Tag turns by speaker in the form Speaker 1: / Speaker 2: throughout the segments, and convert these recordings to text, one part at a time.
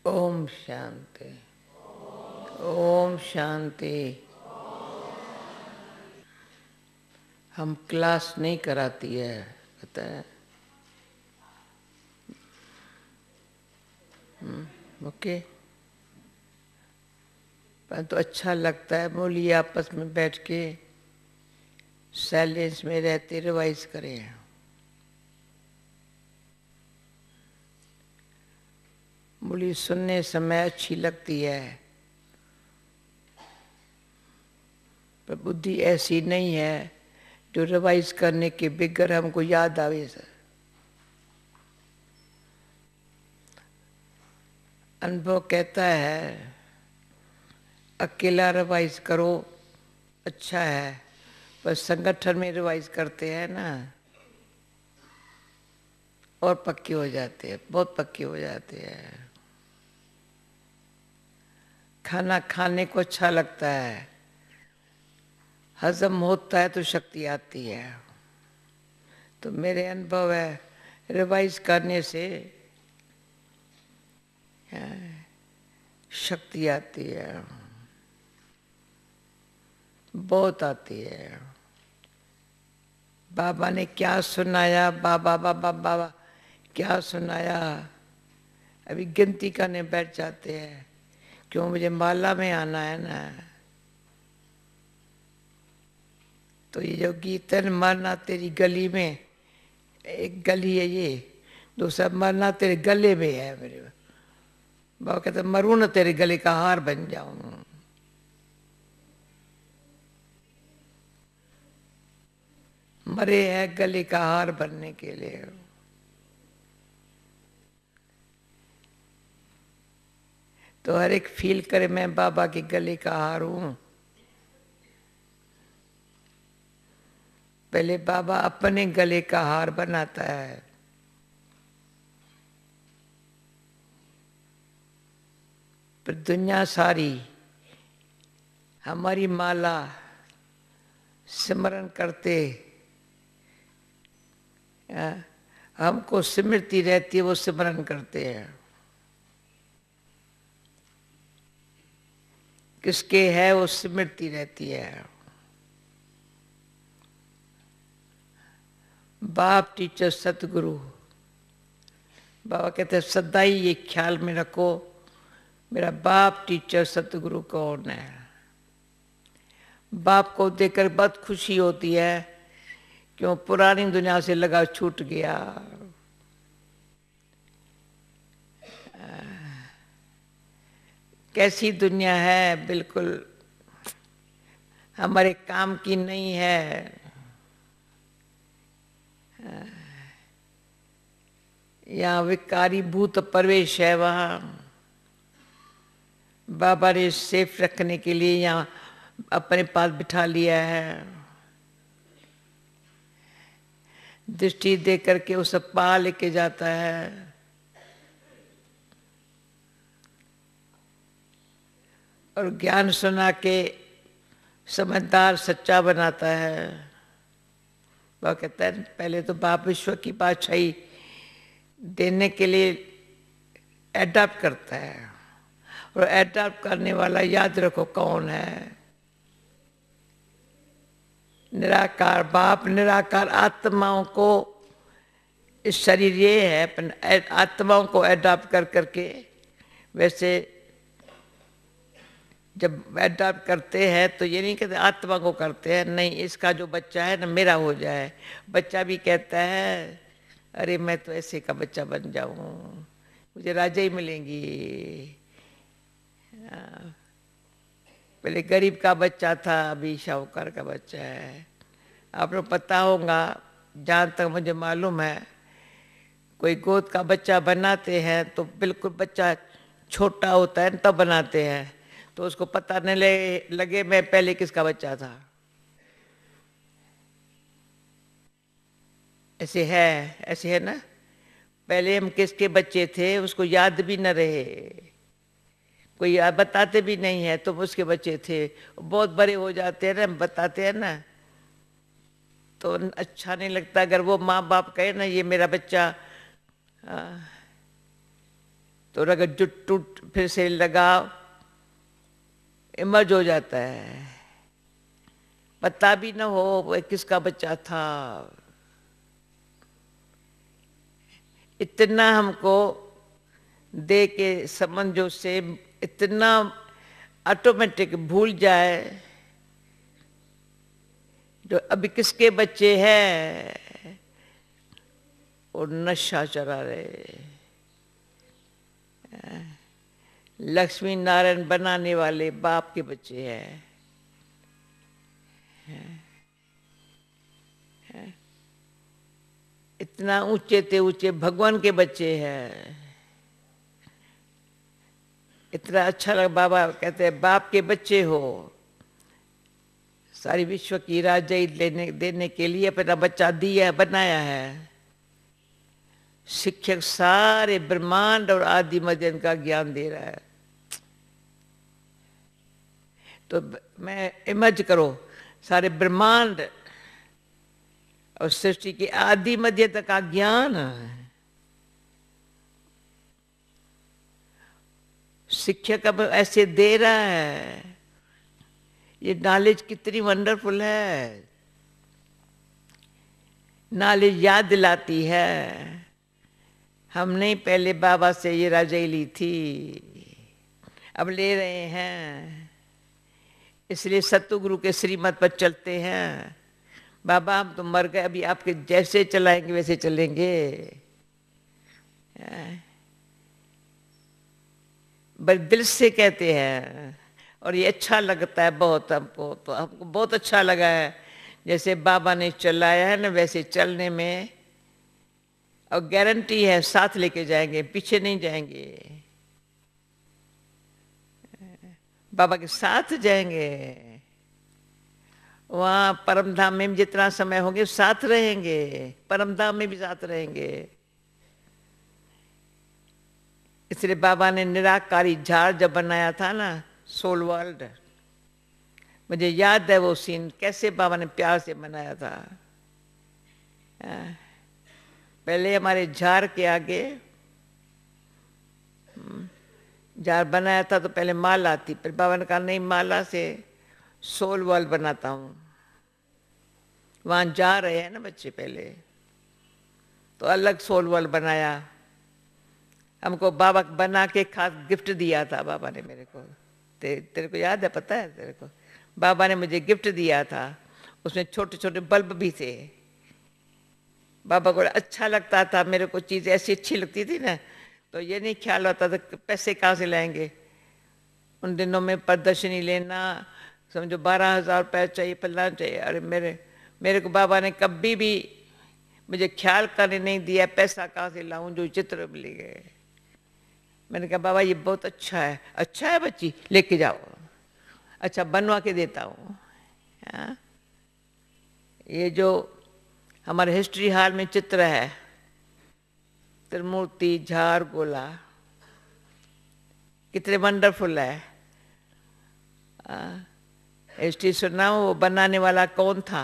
Speaker 1: ओम शांति। ओम शांति। हम क्लास नहीं कराती है, पता है। ओके, पर तो अच्छा लगता है। बोलिए, आपस में बैठ के साइलेंस में रहते रिवाइज करें। बोली सुनने समय अच्छी लगती है, पर बुद्धि ऐसी नहीं है जो रिवाइज करने के बगैर हमको याद आवे। सर, अनुभव कहता है अकेला रिवाइज करो अच्छा है, पर संगठन में रिवाइज करते हैं ना और पक्के हो जाते हैं, बहुत पक्के हो जाते हैं। खाना खाने को अच्छा लगता है, हजम होता है तो शक्ति आती है। तो मेरे अनुभव है रिवाइज करने से शक्ति आती है, बहुत आती है। बाबा ने क्या सुनाया, बाबा बाबा बाबा क्या सुनाया, अभी गिनती करने बैठ जाते हैं। क्यों, मुझे माला में आना है ना। तो ये जो कीर्तन मरना तेरी गली में, एक गली है ये, दूसरा मरना तेरे गले में है। मेरे बाबा कहते मरूं ना तेरे गले का हार बन जाऊं। मरे हैं गले का हार बनने के लिए। तो हर एक फील करे मैं बाबा के गले का हार हूं। पहले बाबा अपने गले का हार बनाता है, पर दुनिया सारी हमारी माला सिमरन करते हमको स्मृति रहती है, वो सिमरन करते हैं। किसके है वो स्मृति रहती है। बाप टीचर सतगुरु, बाबा कहते हैं सदा ही ये ख्याल में रखो मेरा बाप टीचर सतगुरु कौन है। बाप को देखकर बहुत खुशी होती है, क्यों पुरानी दुनिया से लगाव छूट गया। कैसी दुनिया है, बिल्कुल हमारे काम की नहीं है। यहाँ विकारी भूत प्रवेश है, वहाँ बाबा ने सेफ रखने के लिए यहाँ अपने पास बिठा लिया है। दृष्टि दे करके उसे पा लेके जाता है। और ज्ञान सुना के समझदार सच्चा बनाता है। वह कहता है पहले तो बाप विश्व की बादशाही देने के लिए एडॉप्ट करता है, और एडॉप्ट करने वाला याद रखो कौन है। निराकार बाप, निराकार आत्माओं को, इस शरीर ये है, आत्माओं को एडॉप्ट कर करके, वैसे जब एडॉप्ट करते हैं तो ये नहीं कहते आत्मा को करते हैं, नहीं, इसका जो बच्चा है ना मेरा हो जाए। बच्चा भी कहता है अरे मैं तो ऐसे का बच्चा बन जाऊं, मुझे राजा ही मिलेंगी। पहले गरीब का बच्चा था, अभी शाहूकार का बच्चा है। आपको पता होगा, जहाँ तक मुझे मालूम है, कोई गोद का बच्चा बनाते हैं तो बिल्कुल बच्चा छोटा होता है तब बनाते हैं, तो उसको पता नहीं लगे मैं पहले किसका बच्चा था। ऐसे है ना। पहले हम किसके बच्चे थे उसको याद भी न रहे, कोई बताते भी नहीं है तुम उसके बच्चे थे। बहुत बड़े हो जाते हैं ना, बताते हैं ना, तो अच्छा नहीं लगता। अगर वो माँ बाप कहे ना ये मेरा बच्चा, तो तो अगर जुट टूट फिर से लगा, इमर्ज हो जाता है, पता भी न हो वो किसका बच्चा था। इतना हमको दे के समझो से इतना ऑटोमेटिक भूल जाए जो अभी किसके बच्चे हैं, और नशा चढ़ा रहे। लक्ष्मी नारायण बनाने वाले बाप के बच्चे हैं। इतना ऊंचे ते ऊंचे भगवान के बच्चे हैं। इतना अच्छा लगा, बाबा कहते हैं बाप के बच्चे हो, सारी विश्व की राजाई देने के लिए अपना बच्चा दिया बनाया है। शिक्षक सारे ब्रह्मांड और आदि मध्यम का ज्ञान दे रहा है। तो मैं इमेज करो, सारे ब्रह्मांड और सृष्टि की आदि मध्य तक का ज्ञान शिक्षक अब ऐसे दे रहा है। ये नॉलेज कितनी वंडरफुल है। नॉलेज याद दिलाती है। हमने पहले बाबा से ये राजाई ली थी, अब ले रहे हैं, इसलिए सतगुरु के श्रीमत पर चलते हैं। बाबा हम तो मर गए, अभी आपके जैसे चलाएंगे वैसे चलेंगे। बड़े दिल से कहते हैं और ये अच्छा लगता है बहुत हमको। तो हमको बहुत अच्छा लगा है, जैसे बाबा ने चलाया है ना वैसे चलने में, और गारंटी है साथ लेके जाएंगे, पीछे नहीं जाएंगे, बाबा के साथ जाएंगे। वहाँ परमधाम में जितना समय होंगे साथ रहेंगे, परमधाम में भी साथ रहेंगे। इसलिए बाबा ने निराकारी झाड़ जब बनाया था ना, सोल वर्ल्ड, मुझे याद है वो सीन कैसे बाबा ने प्यार से बनाया था। पहले हमारे झाड़ के आगे जार बनाया था तो पहले माला थी, फिर बाबा ने कहा नहीं माला से सोल वर्ल्ड बनाता हूँ। वहाँ जा रहे हैं ना बच्चे पहले, तो अलग सोल वर्ल्ड बनाया। हमको बाबा बना के खास गिफ्ट दिया था बाबा ने मेरे को। तेरे को याद है, पता है तेरे को? बाबा ने मुझे गिफ्ट दिया था, उसमें छोटे छोटे बल्ब भी थे। बाबा को अच्छा लगता था, मेरे को चीज़ ऐसी अच्छी लगती थी ना, तो ये नहीं ख्याल होता था पैसे कहाँ से लाएंगे। उन दिनों में प्रदर्शनी लेना, समझो 12,000 रुपये चाहिए, फलना चाहिए। अरे मेरे को बाबा ने कभी भी मुझे ख्याल करने नहीं दिया पैसा कहाँ से लाऊं, जो चित्र मिल गए। मैंने कहा बाबा ये बहुत अच्छा है। अच्छा है बच्ची, लेके जाओ, अच्छा बनवा के देता हूँ। ये जो हमारे हिस्ट्री हॉल में चित्र है, त्रिमूर्ति झार गोला, कितने वंडरफुल है। हिस्ट्री सुना, वो बनाने वाला कौन था?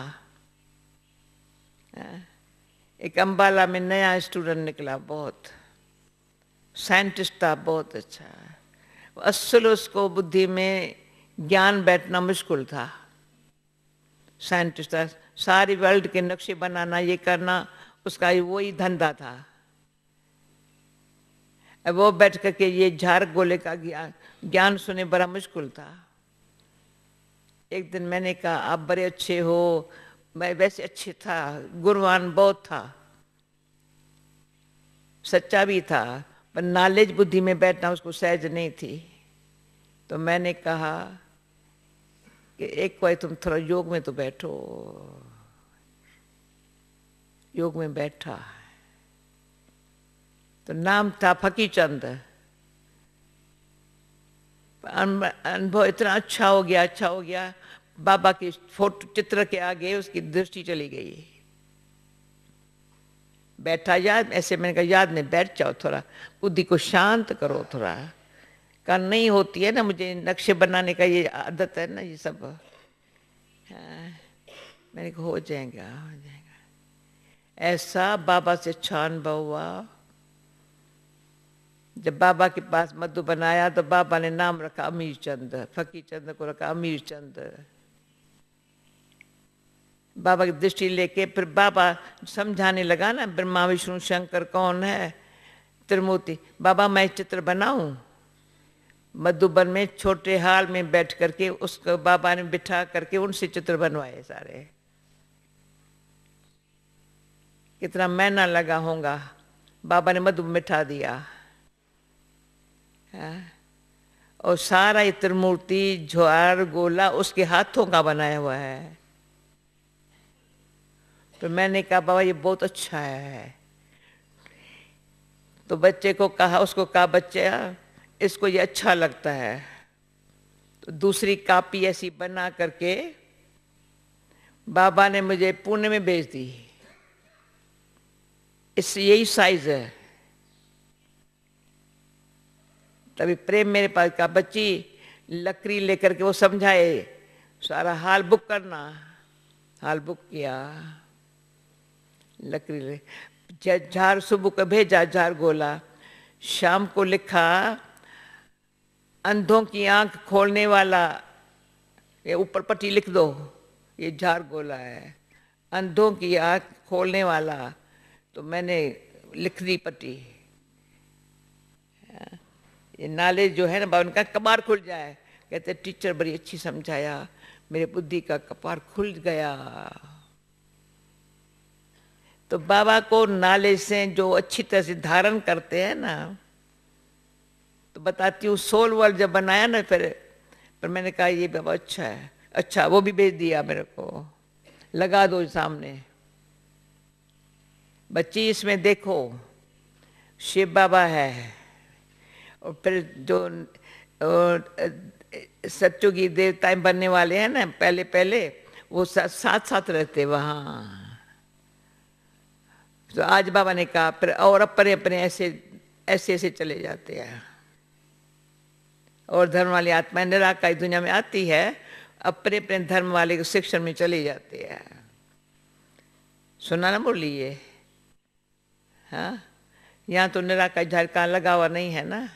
Speaker 1: एक अंबाला में नया स्टूडेंट निकला, बहुत साइंटिस्ट था, बहुत अच्छा। असल उसको बुद्धि में ज्ञान बैठना मुश्किल था। साइंटिस्ट था, सारी वर्ल्ड के नक्शे बनाना, ये करना, उसका वही धंधा था। वो बैठ करके ये झार गोले का ज्ञान सुने बड़ा मुश्किल था। एक दिन मैंने कहा आप बड़े अच्छे हो, मैं वैसे अच्छे था, गुणवान बहुत था, सच्चा भी था, पर नॉलेज बुद्धि में बैठना उसको सहज नहीं थी। तो मैंने कहा कि एक बार तुम थोड़ा योग में तो बैठो। योग में बैठा, तो नाम था फकीर चंद। अनुभव इतना अच्छा हो गया, अच्छा हो गया, बाबा की फोटो चित्र के आगे उसकी दृष्टि चली गई। बैठा याद, ऐसे मैंने कहा याद नहीं, बैठ जाओ, थोड़ा बुद्धि को शांत करो थोड़ा। कहा नहीं होती है ना, मुझे नक्शे बनाने का ये आदत है ना, ये सब। मैंने कहा हो जाएगा, हो जाएगा। ऐसा बाबा से अच्छा अनुभव हुआ। जब बाबा के पास मधुबन आया तो बाबा ने नाम रखा अमीर चंद, फकीर चंद को रखा अमीर चंद। बाबा की दृष्टि लेके फिर बाबा समझाने लगा ना, ब्रह्मा विष्णु शंकर कौन है, त्रिमूर्ति। बाबा मैं चित्र बनाऊं? मधुबन में छोटे हाल में बैठ करके उसको बाबा ने बिठा करके उनसे चित्र बनवाए सारे। कितना महीना लगा होगा, बाबा ने मधुबन बिठा दिया। और सारा ये त्रिमूर्ति ज्वार गोला उसके हाथों का बनाया हुआ है। तो मैंने कहा बाबा ये बहुत अच्छा है। तो बच्चे को कहा, उसको कहा बच्चा इसको ये अच्छा लगता है। तो दूसरी कॉपी ऐसी बना करके बाबा ने मुझे पुणे में भेज दी। इस यही साइज है। तभी प्रेम मेरे पास कहा बच्ची लकड़ी लेकर के वो समझाए, सारा हाल बुक करना। हाल बुक किया, लकड़ी ले झार सुबह को भेजा, झार गोला। शाम को लिखा अंधों की आंख खोलने वाला, ये ऊपर पट्टी लिख दो, ये झार गोला है, अंधों की आंख खोलने वाला। तो मैंने लिख दी पट्टी। ये नाले जो है ना, उनका कपार खुल जाए। कहते टीचर बड़ी अच्छी समझाया, मेरे बुद्धि का कपार खुल गया। तो बाबा को नाले से जो अच्छी तरह से धारण करते हैं ना, तो बताती हूँ सोल वर्ल्ड जब बनाया ना, फिर मैंने कहा ये बाबा अच्छा है। अच्छा वो भी भेज दिया मेरे को, लगा दो सामने। बच्ची इसमें देखो शिव बाबा है, और फिर जो सच्चों की देवताएं बनने वाले हैं ना, पहले पहले वो साथ साथ रहते वहाँ। तो आज बाबा ने कहा फिर और अपने अपने ऐसे ऐसे ऐसे चले जाते हैं। और धर्म वाली आत्माएं निराकारी दुनिया में आती है, अपने अपने धर्म वाले सेक्शन में चले जाते हैं। सुना ना बोलिए? हाँ, यहाँ तो निराकारी झरका लगा हुआ नहीं है ना।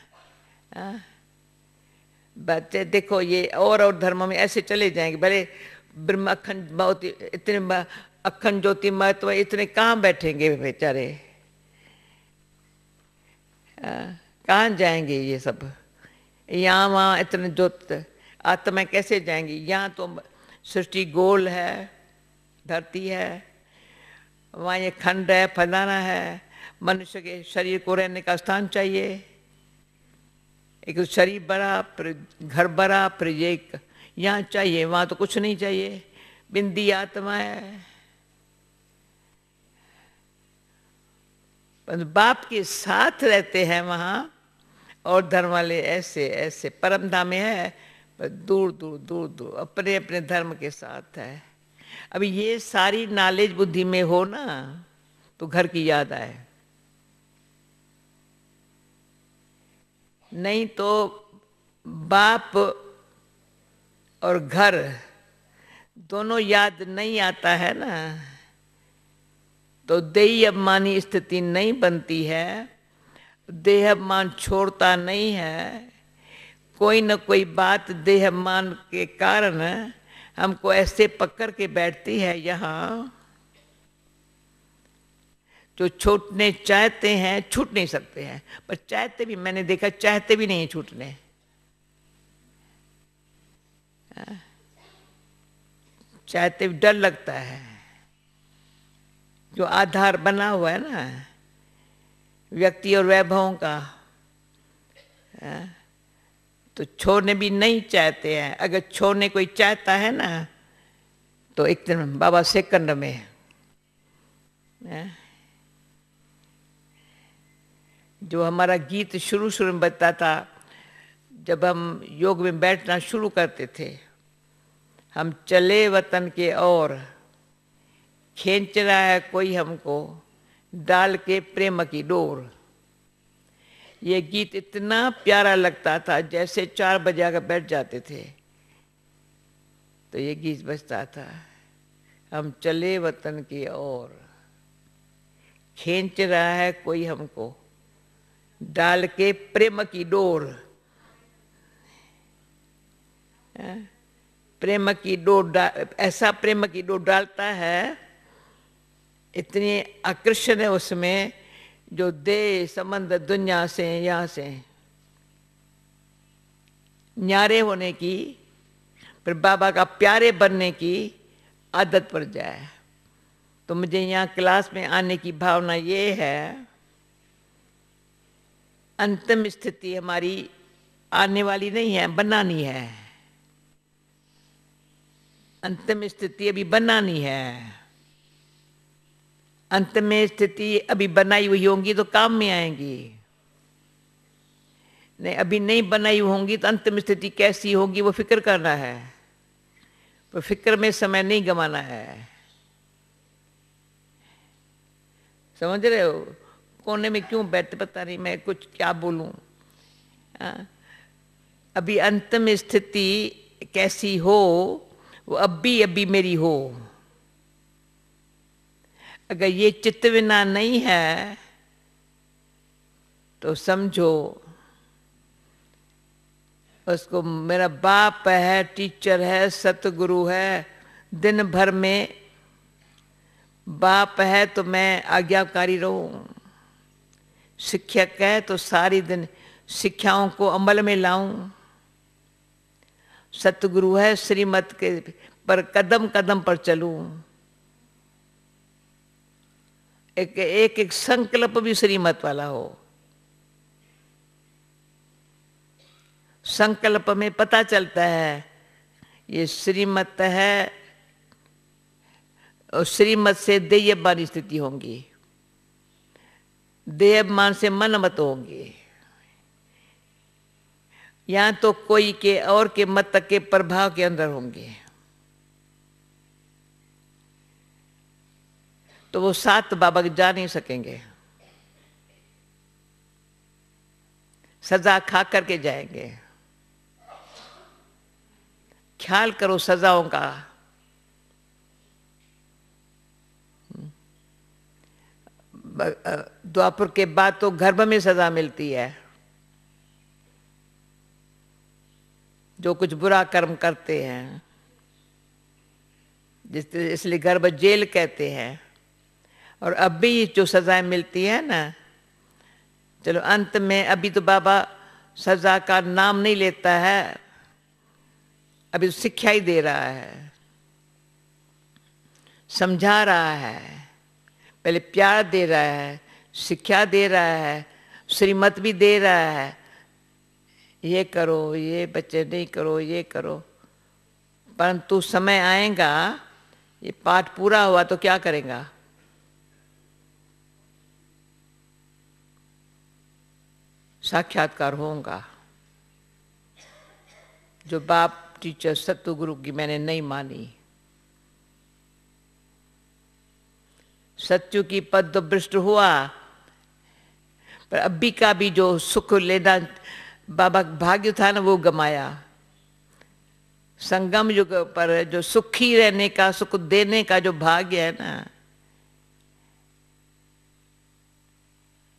Speaker 1: हाँ, बच्चे देखो ये और धर्मों में ऐसे चले जाएंगे। भले ब्रह्म अखंड बहुत इतने अखंड ज्योति महत्व इतने कहाँ बैठेंगे बेचारे, कहाँ जाएंगे ये सब? यहाँ वहाँ इतने ज्योत आत्मा कैसे जाएंगी? यहाँ तो सृष्टि गोल है, धरती है, वहाँ ये खंड है, फलाना है। मनुष्य के शरीर को रहने का स्थान चाहिए। एक तो शरीर बड़ा, फिर घर बड़ा, फिर ये यहाँ चाहिए, वहाँ तो कुछ नहीं चाहिए। बिंदी आत्मा है। बाप के साथ रहते हैं वहाँ, और धर्म वाले ऐसे ऐसे परम धाम में है, पर दूर दूर दूर दूर अपने अपने धर्म के साथ है। अभी ये सारी नॉलेज बुद्धि में हो ना, तो घर की याद आए। नहीं तो बाप और घर दोनों याद नहीं आता है ना, तो देही अभिमानी स्थिति नहीं बनती है। देह अभिमान छोड़ता नहीं है। कोई न कोई बात देह अभिमान के कारण हमको ऐसे पकड़ के बैठती है यहाँ, जो छूटने चाहते हैं छूट नहीं सकते हैं। पर चाहते भी, मैंने देखा चाहते भी नहीं छूटने। चाहते भी डर लगता है। जो आधार बना हुआ है ना व्यक्ति और वैभवों का, तो छोड़ने भी नहीं चाहते हैं। अगर छोड़ने कोई चाहता है ना, तो एक दिन बाबा सेकंड में जो हमारा गीत शुरू शुरू में बजता था, जब हम योग में बैठना शुरू करते थे, हम चले वतन के और खींच रहा है कोई हमको डाल के प्रेम की डोर। ये गीत इतना प्यारा लगता था, जैसे 4 बजे आकर बैठ जाते थे तो ये गीत बजता था, हम चले वतन की ओर, खींच रहा है कोई हमको डाल के प्रेम की डोर, प्रेम की डोर, ऐसा प्रेम की डोर डालता है, इतनी आकर्षण है उसमें, जो देह संबंध दुनिया से यहाँ से न्यारे होने की, फिर बाबा का प्यारे बनने की आदत पड़ जाए। तो मुझे यहाँ क्लास में आने की भावना ये है, अंतिम स्थिति हमारी आने वाली नहीं है, बनानी है। अंतिम स्थिति अभी बनानी है। अंतिम स्थिति अभी बनाई हुई होंगी तो काम में आएंगी, नहीं अभी नहीं बनाई होंगी तो अंतिम स्थिति कैसी होगी वो फिक्र करना है। तो फिक्र में समय नहीं गंवाना है। समझ रहे हो? कोने में क्यों बैठे पता नहीं, मैं कुछ क्या बोलूं। अभी अंतिम स्थिति कैसी हो वो अभी मेरी हो। अगर ये चित्तविना नहीं है तो समझो उसको मेरा बाप है, टीचर है, सतगुरु है, दिन भर में बाप है तो मैं आज्ञाकारी रहूं, शिक्षक है तो सारी दिन शिक्षाओं को अमल में लाऊं, सतगुरु है श्रीमत के पर कदम कदम पर चलूं, एक संकल्प भी श्रीमत वाला हो। संकल्प में पता चलता है ये श्रीमत है, और श्रीमत से देयमान स्थिति होंगी, देयमान से मनमत होंगी, या तो कोई के और के मत के प्रभाव के अंदर होंगे। तो वो सात बाबा जा नहीं सकेंगे, सजा खा करके जाएंगे। ख्याल करो सजाओं का। द्वापर के बाद तो गर्भ में सजा मिलती है, जो कुछ बुरा कर्म करते हैं, इसलिए गर्भ जेल कहते हैं। और अब भी जो सजाएं मिलती है ना, चलो अंत में अभी तो बाबा सजा का नाम नहीं लेता है, अभी तो शिक्षा ही दे रहा है, समझा रहा है, पहले प्यार दे रहा है, शिक्षा दे रहा है, श्रीमत भी दे रहा है, ये करो, ये बच्चे नहीं करो, ये करो। परंतु समय आएगा, ये पाठ पूरा हुआ तो क्या करेगा? साक्षात्कार होगा। जो बाप टीचर सतगुरु की मैंने नहीं मानी, सत्यु की पद तो भ्रष्ट हुआ, पर अभी का भी जो सुख लेना बाबा भाग्य था ना वो गमाया। संगम युग पर जो सुखी रहने का, सुख देने का जो भाग्य है ना,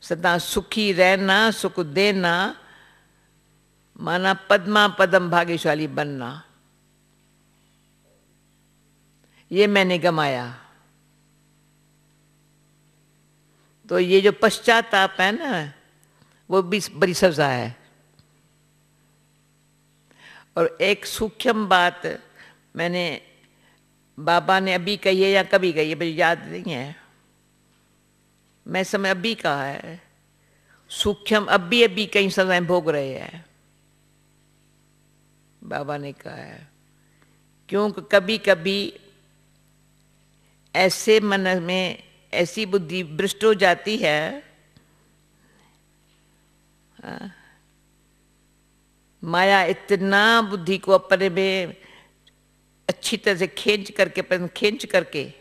Speaker 1: सदा सुखी रहना, सुख देना, माना पद्मा पदम भाग्यशाली बनना, ये मैंने गमाया। तो ये जो पश्चाताप है ना, वो भी बड़ी सजा है। और एक सूक्ष्म बात मैंने बाबा ने अभी कही है या कभी कही है, मुझे याद नहीं है, मैं समय अभी कहा है, सूक्ष्म अभी कई सजाएं भोग रहे हैं, बाबा ने कहा है। क्योंकि कभी कभी ऐसे मन में ऐसी बुद्धि भ्रष्ट हो जाती है, माया इतना बुद्धि को अपने में अच्छी तरह से खींच करके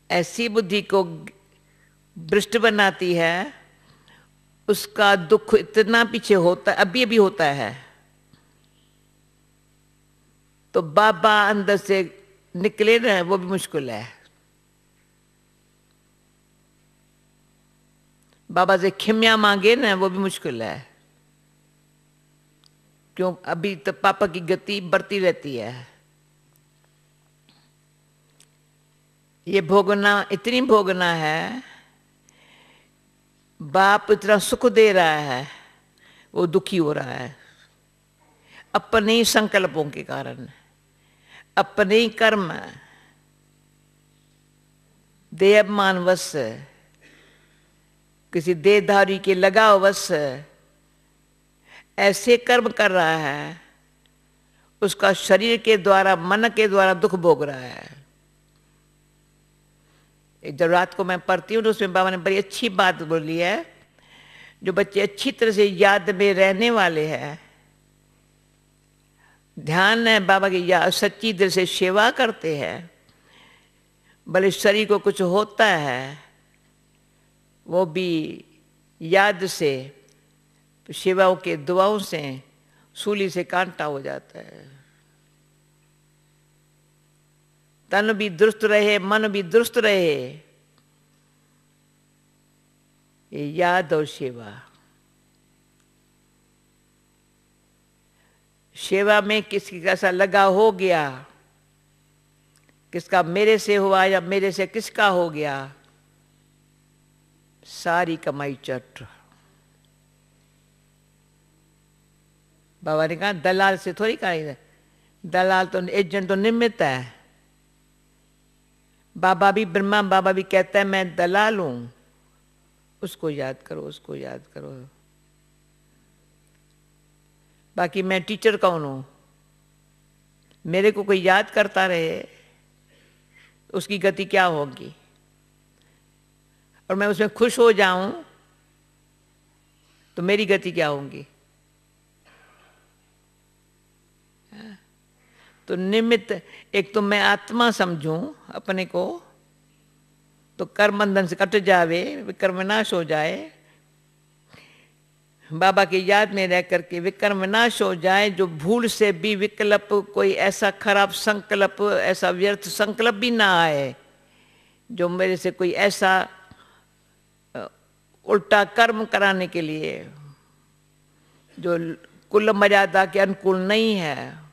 Speaker 1: ऐसी बुद्धि को भ्रष्ट बनाती है, उसका दुख इतना पीछे होता है, अभी होता है। तो बाबा अंदर से निकले ना, वो भी मुश्किल है। बाबा से खिम्या मांगे ना, वो भी मुश्किल है। क्यों? अभी तो पापा की गति बढ़ती रहती है। ये भोगना, इतनी भोगना है, बाप इतना सुख दे रहा है, वो दुखी हो रहा है अपने ही संकल्पों के कारण, अपने ही कर्म, देहाभिमानवश, किसी देहधारी के लगाववश ऐसे कर्म कर रहा है, उसका शरीर के द्वारा, मन के द्वारा दुख भोग रहा है। जब रात को मैं पढ़ती हूँ तो उसमें बाबा ने बड़ी अच्छी बात बोली है, जो बच्चे अच्छी तरह से याद में रहने वाले हैं, ध्यान है बाबा की याद, सच्ची दिल से सेवा करते हैं, भले शरीर को कुछ होता है वो भी याद से, सेवाओं के दुआओं से सूली से कांटा हो जाता है। तन भी दुरुस्त रहे, मन भी दुरुस्त रहे, ये याद और सेवा। सेवा में किसी का ऐसा लगा हो गया, किसका मेरे से हुआ या मेरे से किसका हो गया, सारी कमाई चट। बाबा ने कहा दलाल से थोड़ी कहा, दलाल तो एजेंट तो निमित्त है। बाबा भी, ब्रह्मा बाबा भी कहता है मैं दलाल हूं, उसको याद करो, उसको याद करो। बाकी मैं टीचर कौन हूं? मेरे को कोई याद करता रहे, उसकी गति क्या होगी? और मैं उसमें खुश हो जाऊं तो मेरी गति क्या होगी? तो निमित्त, एक तो मैं आत्मा समझूं अपने को, तो कर्म बंधन से कट जावे, विकर्म विनाश हो जाए, बाबा की याद में रह करके विकर्म विनाश हो जाए, जो भूल से भी विकल्प, कोई ऐसा खराब संकल्प, ऐसा व्यर्थ संकल्प भी ना आए, जो मेरे से कोई ऐसा उल्टा कर्म कराने के लिए जो कुल मर्यादा के अनुकूल नहीं है।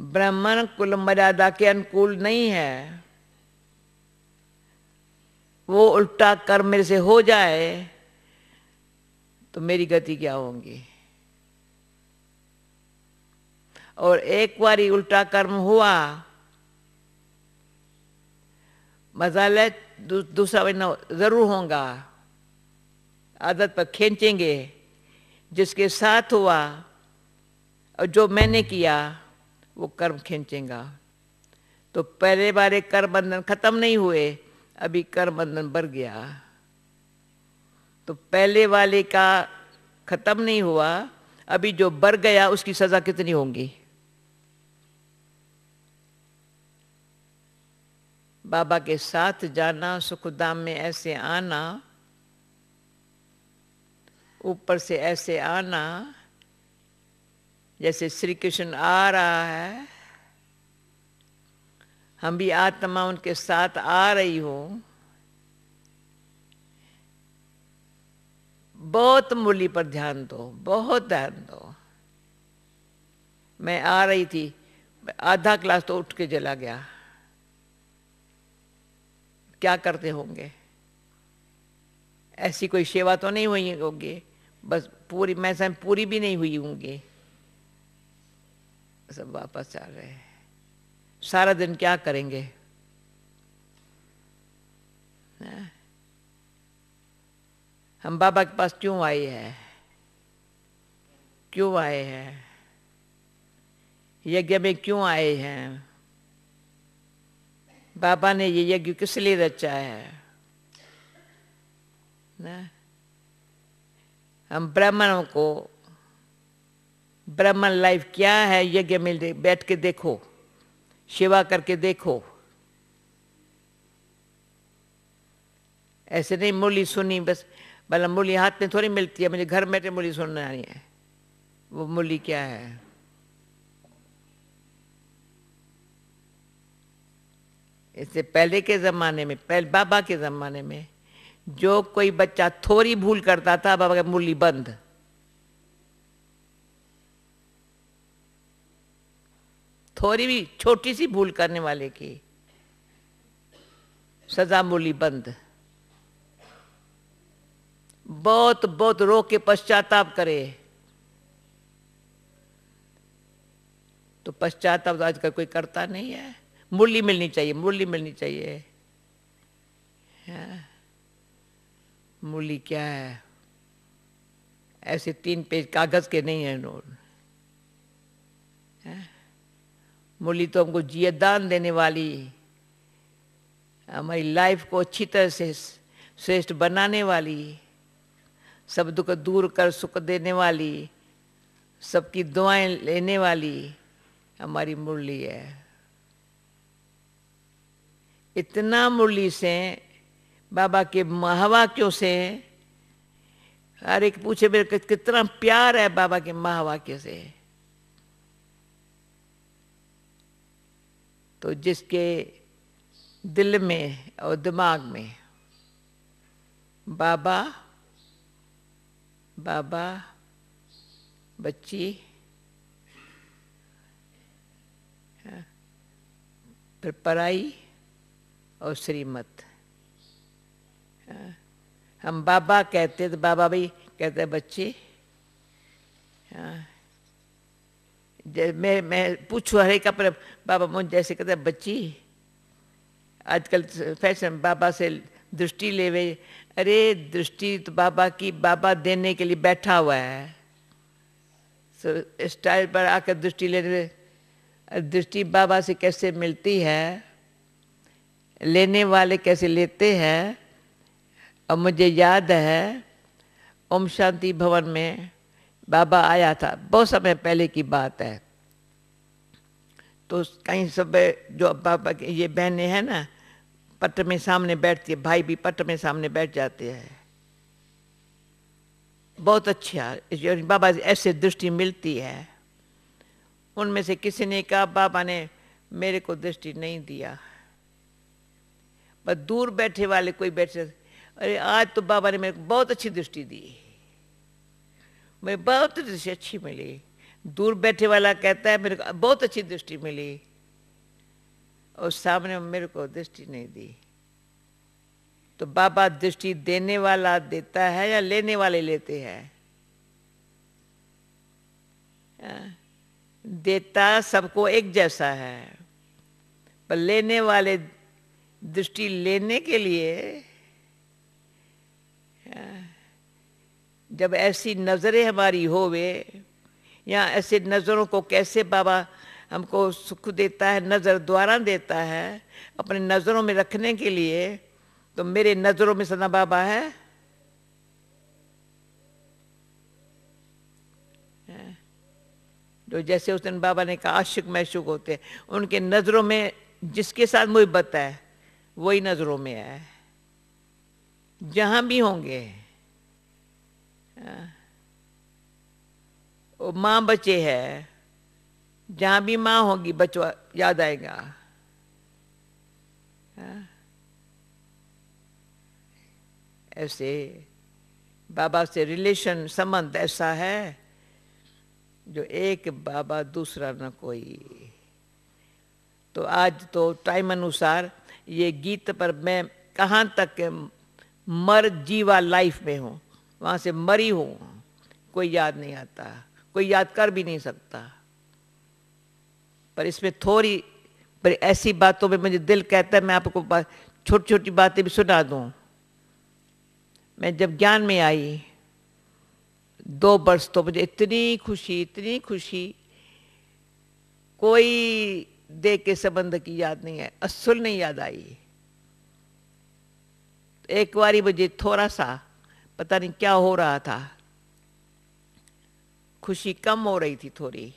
Speaker 1: ब्राह्मण कुल मर्यादा के अनुकूल नहीं है, वो उल्टा कर्म मेरे से हो जाए तो मेरी गति क्या होगी? और एक बार ही उल्टा कर्म हुआ, मजाल दूसरा महीना जरूर होगा, आदत पर खींचेंगे। जिसके साथ हुआ और जो मैंने किया वो कर्म खींचेगा। तो पहले बारे कर्म बंधन खत्म नहीं हुए, अभी कर्म बंधन बढ़ गया। तो पहले वाले का खत्म नहीं हुआ, अभी जो बढ़ गया उसकी सजा कितनी होगी? बाबा के साथ जाना, सुखधाम में ऐसे आना, ऊपर से ऐसे आना, जैसे श्री कृष्ण आ रहा है, हम भी आत्मा उनके साथ आ रही हूं। बहुत मूल्य पर ध्यान दो, बहुत ध्यान दो। मैं आ रही थी, आधा क्लास तो उठ के चला गया। क्या करते होंगे? ऐसी कोई सेवा तो नहीं हुई होगी, बस पूरी, मैं समझ पूरी भी नहीं हुई होंगी, सब वापस आ रहे हैं। सारा दिन क्या करेंगे? हम बाबा के पास क्यों आए हैं? क्यों आए हैं? यज्ञ में क्यों आए हैं? बाबा ने ये यज्ञ किस लिए रचा है ना? हम ब्राह्मणों को, ब्राह्मण लाइफ क्या है, यज्ञ में बैठ के देखो, सेवा करके देखो। ऐसे नहीं मूली सुनी बस, भला मूली हाथ में थोड़ी मिलती है, मुझे घर बैठे मूली सुनना नहीं है। वो मूली क्या है? इससे पहले के ज़माने में, पहले बाबा के ज़माने में जो कोई बच्चा थोड़ी भूल करता था, बाबा का मुरली बंद। थोड़ी भी छोटी सी भूल करने वाले की सजा, मुरली बंद। बहुत बहुत रो के पश्चाताप करे। तो पश्चाताप तो आजकल कोई करता नहीं है। मुरली मिलनी चाहिए, मुरली मिलनी चाहिए। मुरली क्या है? ऐसे 3 पेज कागज के नहीं है नोट। मुरली तो हमको जीवदान देने वाली, हमारी लाइफ को अच्छी तरह से श्रेष्ठ बनाने वाली, सब दुख दूर कर सुख देने वाली, सबकी दुआएं लेने वाली हमारी मुरली है। इतना मुरली से, बाबा के महावाक्यों से, हर एक पूछे मेरे कितना प्यार है बाबा के महावाक्य से। तो जिसके दिल में और दिमाग में बाबा बाबा, बच्ची, फिर पराई और श्रीमत। हम बाबा कहते तो बाबा भी कहते बच्चे। मैं पूछू हर एक पर बाबा मुझे जैसे कहते बच्ची। आजकल फैशन बाबा से दृष्टि लेवे। अरे दृष्टि तो बाबा की, बाबा देने के लिए बैठा हुआ है। स्टाइल पर आकर दृष्टि लेने, दृष्टि बाबा से कैसे मिलती है, लेने वाले कैसे लेते हैं। और मुझे याद है ओम शांति भवन में बाबा आया था, बहुत समय पहले की बात है। तो कहीं सब जो बाबा की ये बहनें हैं ना, पट में सामने बैठती है, भाई भी पट में सामने बैठ जाते हैं। बहुत अच्छा बाबा ऐसे दृष्टि मिलती है। उनमें से किसी ने कहा बाबा ने मेरे को दृष्टि नहीं दिया। बस दूर बैठे वाले कोई बैठे, अरे आज तो बाबा ने मेरे को बहुत अच्छी दृष्टि दी, मेरे बहुत दृष्टि अच्छी मिली। दूर बैठे वाला कहता है मेरे को बहुत अच्छी दृष्टि मिली, और सामने मेरे को दृष्टि नहीं दी। तो बाबा दृष्टि देने वाला देता है या लेने वाले लेते हैं? देता सबको एक जैसा है, पर लेने वाले दृष्टि लेने के लिए जब ऐसी नजरें हमारी होवे, या ऐसे नजरों को कैसे बाबा हमको सुख देता है, नजर द्वारा देता है अपने नजरों में रखने के लिए। तो मेरे नजरों में सदा बाबा है। जो जैसे उस दिन बाबा ने कहा आशिक मैशूक होते, उनके नजरों में जिसके साथ मोहब्बत है वही नजरों में है, जहां भी होंगे। वो माँ बच्चे है, जहां भी माँ होगी बच्चा याद आएगा। ऐसे बाबा से रिलेशन संबंध ऐसा है जो एक बाबा दूसरा न कोई। तो आज तो टाइम अनुसार ये गीत पर मैं कहाँ तक मर जीवा लाइफ में हूँ, वहाँ से मरी हूँ, कोई याद नहीं आता, कोई याद कर भी नहीं सकता। पर इसमें थोड़ी पर ऐसी बातों में मुझे दिल कहता है मैं आपको छोटी छोटी बातें भी सुना दूँ। मैं जब ज्ञान में आई 2 वर्ष, तो मुझे इतनी खुशी, कोई देह के संबंध की याद नहीं है, असुल नहीं याद आई। एक बारी मुझे थोड़ा सा पता नहीं क्या हो रहा था, खुशी कम हो रही थी थोड़ी।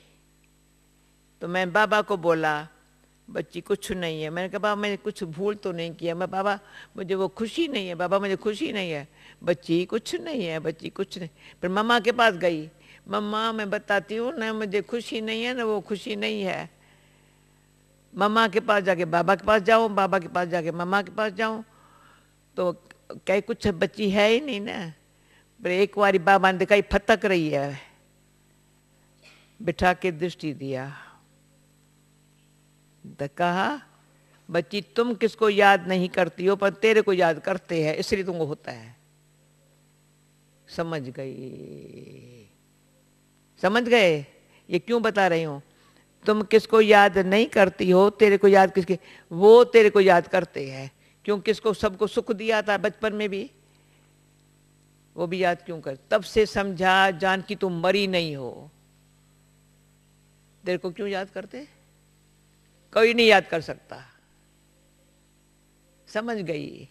Speaker 1: तो मैं बाबा को बोला बच्ची कुछ नहीं है। मैंने कहा बाबा मैंने कुछ भूल तो नहीं किया, मैं बाबा मुझे वो खुशी नहीं है, बाबा मुझे खुशी नहीं है। बच्ची कुछ नहीं है, बच्ची कुछ नहीं। फिर मम्मा के पास गई, मम्मा मैं बताती हूँ ना मुझे खुशी नहीं है ना वो खुशी नहीं है। मम्मा के पास जाके बाबा के पास जाऊं, बाबा के पास जाके मम्मा के पास जाऊं, तो क्या कुछ बच्ची है ही नहीं ना। पर एक बारी बाबा ने देखा फटक रही है, बिठा के दृष्टि दिया, तो कहा बच्ची तुम किसको याद नहीं करती हो, पर तेरे को याद करते हैं, इसलिए तुमको होता है। समझ गई? समझ गए ये क्यों बता रही हूं? तुम किसको याद नहीं करती हो, तेरे को याद किसके, वो तेरे को याद करते हैं। क्यों? किसको? सबको सुख दिया था बचपन में भी, वो भी याद क्यों कर? तब से समझा जान की तुम मरी नहीं हो, तेरे को क्यों याद करते? कोई नहीं याद कर सकता। समझ गई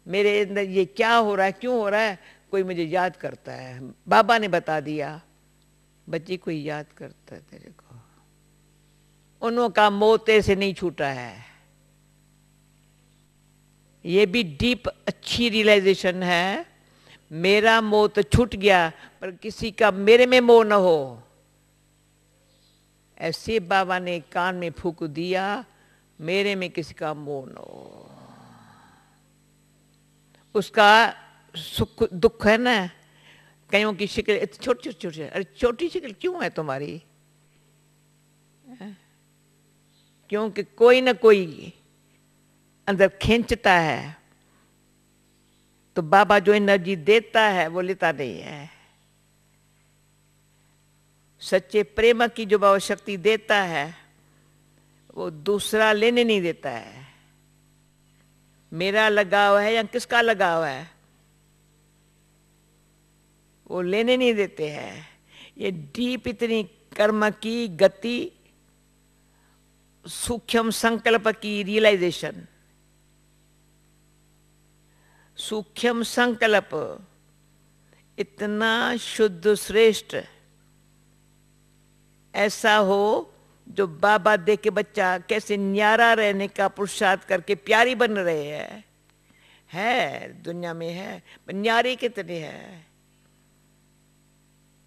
Speaker 1: मेरे अंदर ये क्या हो रहा है, क्यों हो रहा है? कोई मुझे याद करता है। बाबा ने बता दिया, बच्ची कोई याद करता है तेरे को, उनका मोह तेरे से नहीं छूटा है। ये भी डीप अच्छी रियलाइजेशन है। मेरा मोह तो छूट गया, पर किसी का मेरे में मोह न हो, ऐसे बाबा ने कान में फूंक दिया, मेरे में किसी का मोह न हो। उसका सुख दुख है ना, कईयों की शक्ल छोटी छोटी, अरे छोटी शक्ल क्यों है तुम्हारी? क्योंकि कोई ना कोई अंदर खींचता है, तो बाबा जो एनर्जी देता है वो लेता नहीं है। सच्चे प्रेम की जो बाबा शक्ति देता है वो दूसरा लेने नहीं देता है। मेरा लगाव है या किसका लगाव है, वो लेने नहीं देते हैं। ये डीप इतनी कर्म की गति, सूक्ष्म संकल्प की रियलाइजेशन, सूक्ष्म संकल्प इतना शुद्ध श्रेष्ठ ऐसा हो, जो बाबा देख के बच्चा कैसे न्यारा रहने का पुरुषार्थ करके प्यारी बन रहे हैं। है दुनिया में है, पर न्यारे कितने हैं?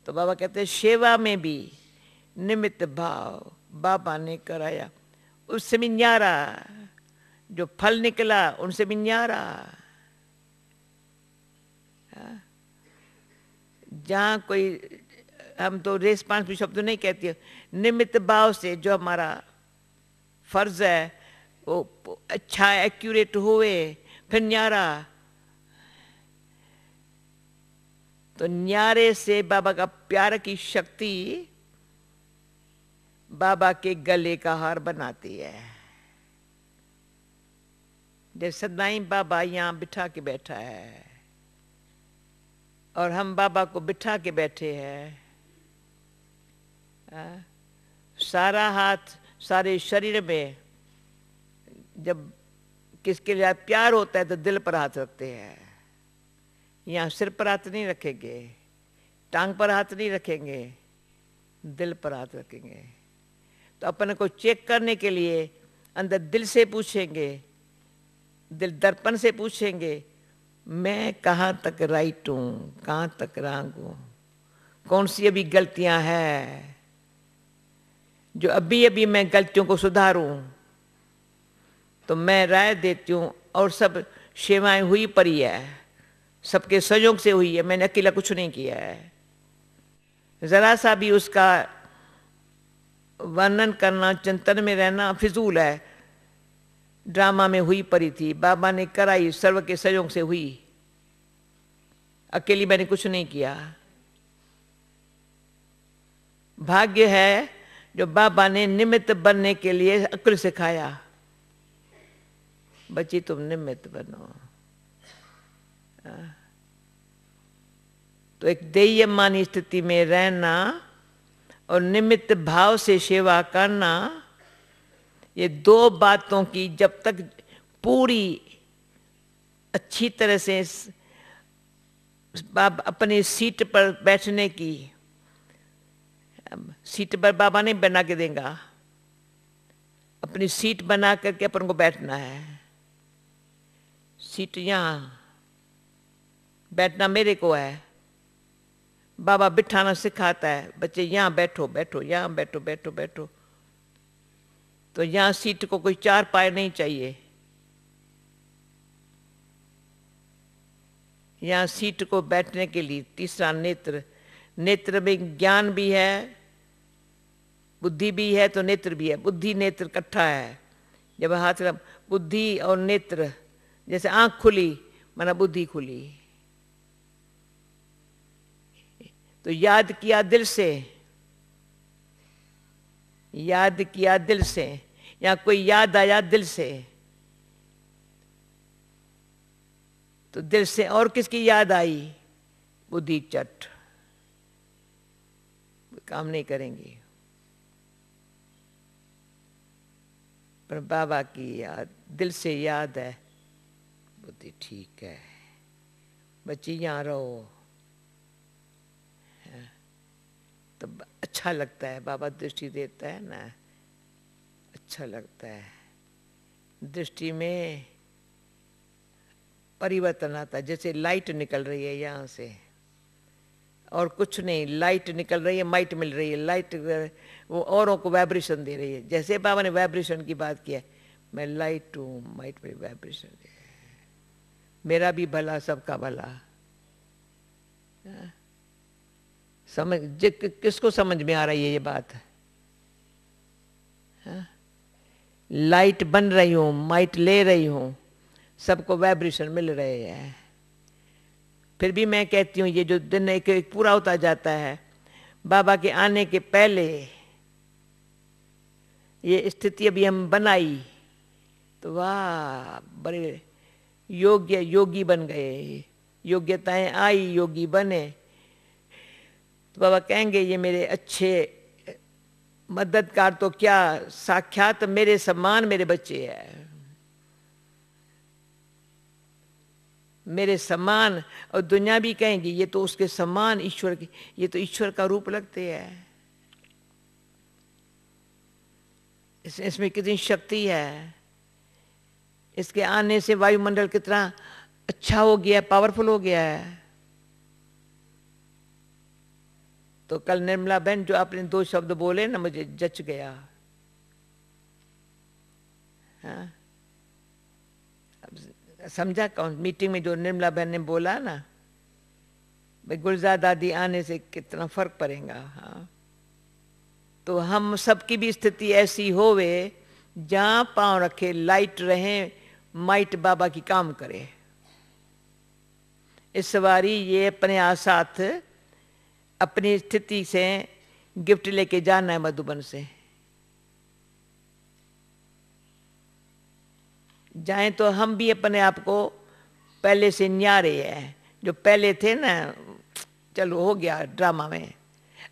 Speaker 1: तो बाबा कहते हैं सेवा में भी निमित्त भाव बाबा ने कराया, उससे भी न्यारा, जो फल निकला उनसे भी न्यारा। जहाँ कोई, हम तो रेस्पॉन्स भी शब्द नहीं कहते, निमित्त भाव से जो हमारा फर्ज है वो अच्छा एक्यूरेट हुए, फिर न्यारा। तो न्यारे से बाबा का प्यार की शक्ति बाबा के गले का हार बनाती है। जैसे सदाई बाबा यहाँ बिठा के बैठा है और हम बाबा को बिठा के बैठे हैं। सारा हाथ सारे शरीर में, जब किसके लिए प्यार होता है तो दिल पर हाथ रखते हैं। यहाँ सिर पर हाथ नहीं रखेंगे, टांग पर हाथ नहीं रखेंगे, दिल पर हाथ रखेंगे। तो अपने को चेक करने के लिए अंदर दिल से पूछेंगे, दिल दर्पण से पूछेंगे, मैं कहाँ तक राइट हूँ, कहाँ तक रॉन्ग हूँ, कौन सी अभी गलतियां हैं जो अभी अभी मैं गलतियों को सुधारूं। तो मैं राय देती हूँ, और सब सेवाएं हुई पड़ी है, सबके सहयोग से हुई है, मैंने अकेला कुछ नहीं किया है। जरा सा भी उसका वर्णन करना, चिंतन में रहना फिजूल है। ड्रामा में हुई पड़ी थी, बाबा ने कराई, सर्व के सहयोग से हुई, अकेली मैंने कुछ नहीं किया। भाग्य है जो बाबा ने निमित्त बनने के लिए अक्ल सिखाया। बच्ची तुम निमित्त बनो। तो एक देयमानी स्थिति में रहना और निमित्त भाव से सेवा करना, ये दो बातों की जब तक पूरी अच्छी तरह से अपनी सीट पर बैठने की, सीट पर बाबा नहीं बना के देगा, अपनी सीट बना करके अपन को बैठना है। सीट यहाँ बैठना मेरे को है, बाबा बिठाना सिखाता है, बच्चे यहाँ बैठो बैठो, यहाँ बैठो बैठो बैठो। तो यहाँ सीट को कोई 4 पाए नहीं चाहिए, यहाँ सीट को बैठने के लिए तीसरा नेत्र, नेत्र में ज्ञान भी है, बुद्धि भी है, तो नेत्र भी है। बुद्धि नेत्र इकट्ठा है। जब हाथ का बुद्धि और नेत्र, जैसे आंख खुली माना बुद्धि खुली, तो याद किया दिल से, याद किया दिल से, या कोई याद आया दिल से, तो दिल से और किसकी याद आई? बुद्धि चट काम नहीं करेंगी। पर बाबा की याद दिल से याद है, बुद्धि ठीक है, बच्ची यहाँ रहो, तो अच्छा लगता है। बाबा दृष्टि देता है ना, अच्छा लगता है। दृष्टि में परिवर्तन आता है, जैसे लाइट निकल रही है यहाँ से, और कुछ नहीं, लाइट निकल रही है, माइट मिल रही है, लाइट वो औरों को वाइब्रेशन दे रही है। जैसे बाबा ने वाइब्रेशन की बात की है, मैं लाइट हूँ, माइट में वाइब्रेशन दे, मेरा भी भला सबका भला। समझ किसको समझ में आ रही है ये बात? लाइट बन रही हूँ, माइट ले रही हूँ, सबको वाइब्रेशन मिल रहे हैं। फिर भी मैं कहती हूँ ये जो दिन एक एक पूरा होता जाता है, बाबा के आने के पहले ये स्थिति अभी हम बनाई तो वाह, बड़े योग्य योगी बन गए, योग्यताएं आई, योगी बने, तो बाबा कहेंगे ये मेरे अच्छे मददगार तो क्या, साक्षात मेरे समान मेरे बच्चे हैं, मेरे समान। और दुनिया भी कहेंगी ये तो उसके समान ईश्वर की, ये तो ईश्वर का रूप लगते हैं, इसमें कितनी शक्ति है, इसके आने से वायुमंडल कितना अच्छा हो गया, पावरफुल हो गया है। तो कल निर्मला बहन जो आपने 2 शब्द बोले ना, मुझे जच गया। हाँ, समझा कौन? मीटिंग में जो निर्मला बहन ने बोला ना, भाई गुलजार दादी आने से कितना फर्क पड़ेगा। हाँ, तो हम सबकी भी स्थिति ऐसी होवे जहां पांव रखे लाइट रहे, माइट बाबा की काम करे। इस बारी ये अपने साथ अपनी स्थिति से गिफ्ट लेके जाना है मधुबन से। जाएं तो हम भी अपने आप को पहले से न्यारे हैं, जो पहले थे ना, चलो हो गया ड्रामा में,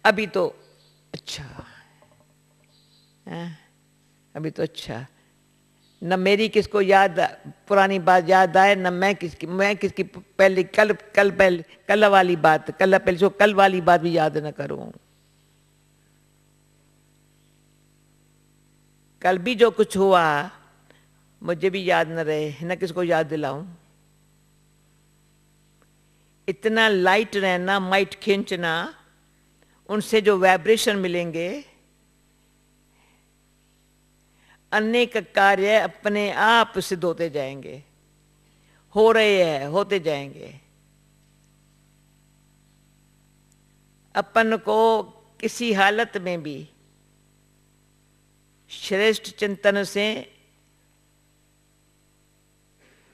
Speaker 1: अभी तो अच्छा है, अभी तो अच्छा। न मेरी किसको याद पुरानी बात याद आए, न मैं किसकी पहले कल वाली बात, कल वाली बात भी याद न करूं। कल भी जो कुछ हुआ मुझे भी याद न रहे, न किसको याद दिलाऊं। इतना लाइट रहना, माइट खींचना, उनसे जो वाइब्रेशन मिलेंगे, अनेक कार्य अपने आप सिद्ध होते जाएंगे, हो रहे हैं, होते जाएंगे। अपन को किसी हालत में भी श्रेष्ठ चिंतन से,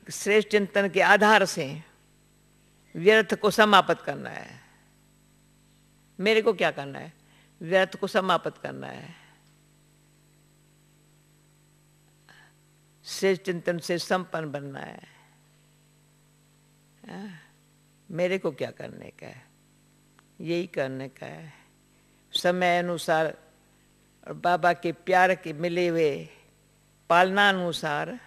Speaker 1: श्रेष्ठ चिंतन के आधार से व्यर्थ को समाप्त करना है। मेरे को क्या करना है? व्यर्थ को समाप्त करना है। श्रेष्ठ चिंतन से संपन्न बनना है। मेरे को क्या करने का है? यही करने का है। समय अनुसार और बाबा के प्यार के मिले हुए पालना अनुसार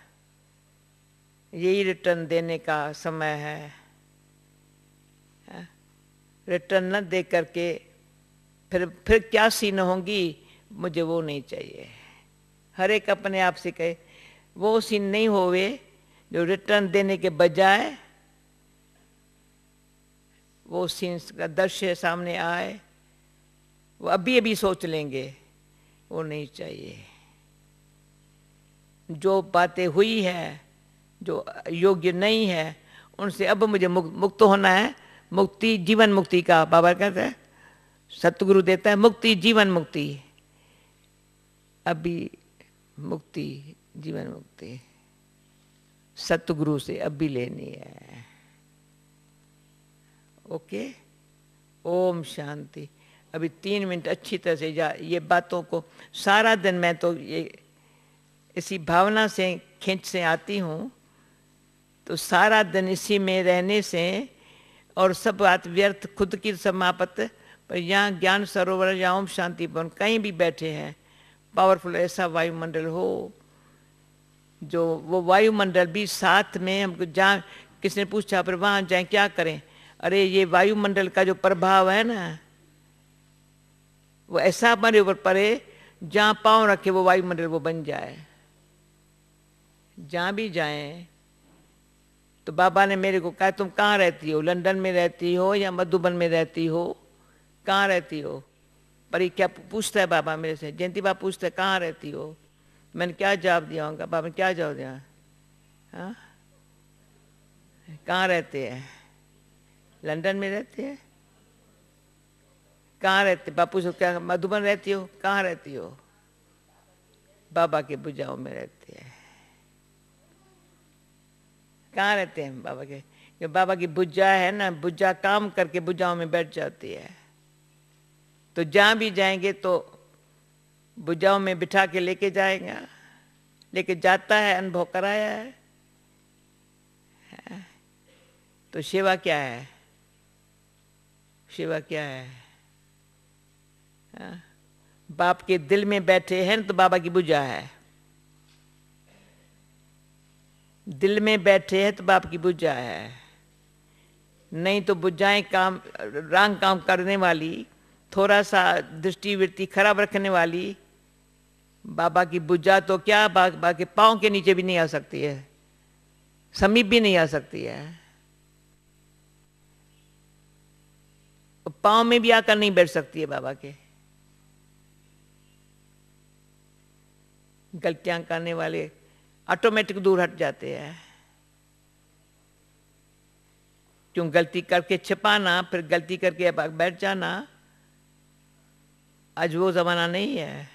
Speaker 1: यही रिटर्न देने का समय है। रिटर्न न दे करके फिर क्या सीन होंगी, मुझे वो नहीं चाहिए। हर एक अपने आप से कहे वो सीन नहीं होवे जो रिटर्न देने के बजाय वो सीन का दृश्य सामने आए, वो अभी अभी सोच लेंगे, वो नहीं चाहिए। जो बातें हुई है जो योग्य नहीं है उनसे अब मुझे मुक्त होना है। मुक्ति जीवन मुक्ति का बाबा कहते हैं, सतगुरु देता है मुक्ति जीवन मुक्ति। अभी मुक्ति जीवन मुक्ति सतगुरु से अभी लेनी है। ओके, ओम शांति। अभी 3 मिनट अच्छी तरह से ये बातों को सारा दिन मैं तो ये इसी भावना से खींच से आती हूँ, तो सारा दिन इसी में रहने से और सब बात व्यर्थ खुद की समापत। पर यहाँ ज्ञान सरोवर या ओम शांति भवन कहीं भी बैठे हैं, पावरफुल ऐसा वायुमंडल हो जो वो वायुमंडल भी साथ में हमको। जहाँ किसी ने पूछा पर वहाँ जाए क्या करें, अरे ये वायुमंडल का जो प्रभाव है ना वो ऐसा हमारे ऊपर पड़े जहाँ पाँव रखे वो वायुमंडल वो बन जाए। जहाँ भी जाएं तो बाबा ने मेरे को कहा तुम कहाँ रहती हो, लंदन में रहती हो या मधुबन में रहती हो, कहाँ रहती हो। पर ये क्या पूछता है बाबा मेरे से, जयंती बाबा पूछते हैं कहाँ रहती हो। मैंने क्या जवाब दिया होगा, बाबा ने क्या जवाब दिया, हाँ कहाँ रहते हैं, लंदन में रहते हैं। कहाँ रहते, बापू से क्या मधुबन रहती हो, कहाँ रहती हो, बाबा के बुझाओं में रहते हैं। कहाँ रहते हैं बाबा के, बाबा की बुझा है ना, बुझा काम करके बुझाओं में बैठ जाती है। तो जहाँ भी जाएंगे तो बुझाओं में बिठा के लेके जाएगा, लेके जाता है, अनुभव कराया है। तो सेवा क्या है, सेवा क्या है, बाप के दिल में बैठे हैं तो बाबा की बुझा है। दिल में बैठे हैं तो बाप की बुझा है, नहीं तो बुझाएं काम रंग काम करने वाली, थोड़ा सा दृष्टिवृत्ति खराब रखने वाली बाबा की बुझा तो क्या बाबा के पाँव के नीचे भी नहीं आ सकती है, समीप भी नहीं आ सकती है, पाँव में भी आकर नहीं बैठ सकती है बाबा के। गलतियां करने वाले ऑटोमेटिक दूर हट जाते हैं। क्यों गलती करके छिपाना, फिर गलती करके बैठ जाना, आज वो जमाना नहीं है।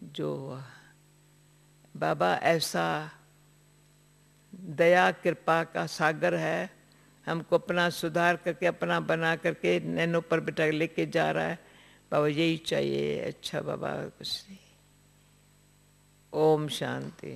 Speaker 1: जो बाबा ऐसा दया कृपा का सागर है, हमको अपना सुधार करके अपना बना करके नैनो पर बिठा लेके जा रहा है। बाबा यही चाहिए। अच्छा बाबा कुछ नहीं। ओम शांति।